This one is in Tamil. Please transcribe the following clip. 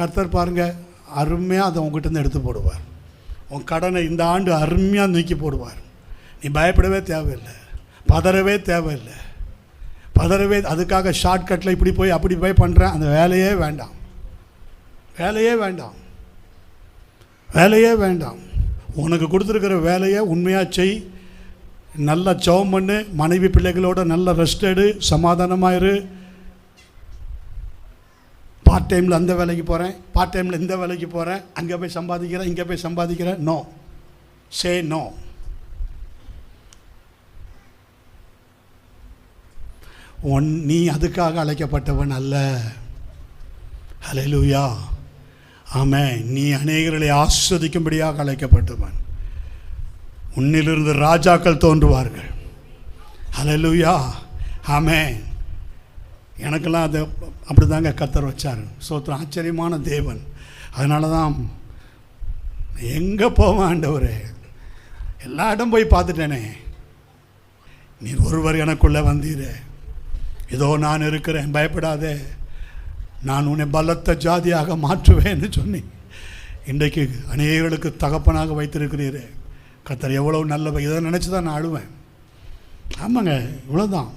கர்த்தர் பாருங்கள் அருமையாக அதை உங்ககிட்ட எடுத்து போடுவார். உன் கடனை இந்த ஆண்டு அருமையாக நீக்கி போடுவார். நீ பயப்படவே தேவையில்லை, பதறவே தேவையில்லை. அதுக்காக ஷார்ட்கட்டில் இப்படி போய் அப்படி போய் பண்ணுறேன், அந்த வேலையே வேண்டாம், வேலையே வேண்டாம், வேலையே வேண்டாம். உனக்கு கொடுத்துருக்கிற வேலையை உண்மையாக செய், நல்லா ஜெபம் பண்ணு, மனைவி பிள்ளைகளோட நல்ல ரெஸ்ட் எடு, சமாதானமாயிரு. பார்ட் டைமில் அந்த வேலைக்கு போகிறேன், பார்ட் டைமில் இந்த வேலைக்கு போகிறேன், அங்கே போய் சம்பாதிக்கிறேன், இங்கே போய் சம்பாதிக்கிறேன். No, say no. நீ அதுக்காக அழைக்கப்பட்டவன் அல்ல. ஹல்லேலூயா, ஆமென். நீ அநேகர்களை ஆஸ்வதிக்கும்படியாக அழைக்கப்பட்டவன். உன்னிலிருந்து ராஜாக்கள் தோன்றுவார்கள். ஹல்லேலூயா, ஆமென். எனக்கெல்லாம் அது அப்படி தாங்க கர்த்தர் வச்சார். சோத்திரம், ஆச்சரியமான தேவன். அதனால தான் எங்கே போவேன் ஆண்டவரே, எல்லா இடம் போய் பார்த்துட்டேனே, நீர் ஒருவர் எனக்குள்ளே வந்தீரே, இதோ நான் இருக்கிறேன், பயப்படாதே, நான் உன்னை பலத்த ஜாதியாக மாற்றுவேன்னு சொன்னி இன்றைக்கு அநேகர்களுக்கு தகப்பனாக வைத்திருக்கிறீரே. கர்த்தர் எவ்வளோ நல்லவர். இதை நினச்சி தான் நான் அழுவேன். ஆமாங்க, இவ்வளோதான்.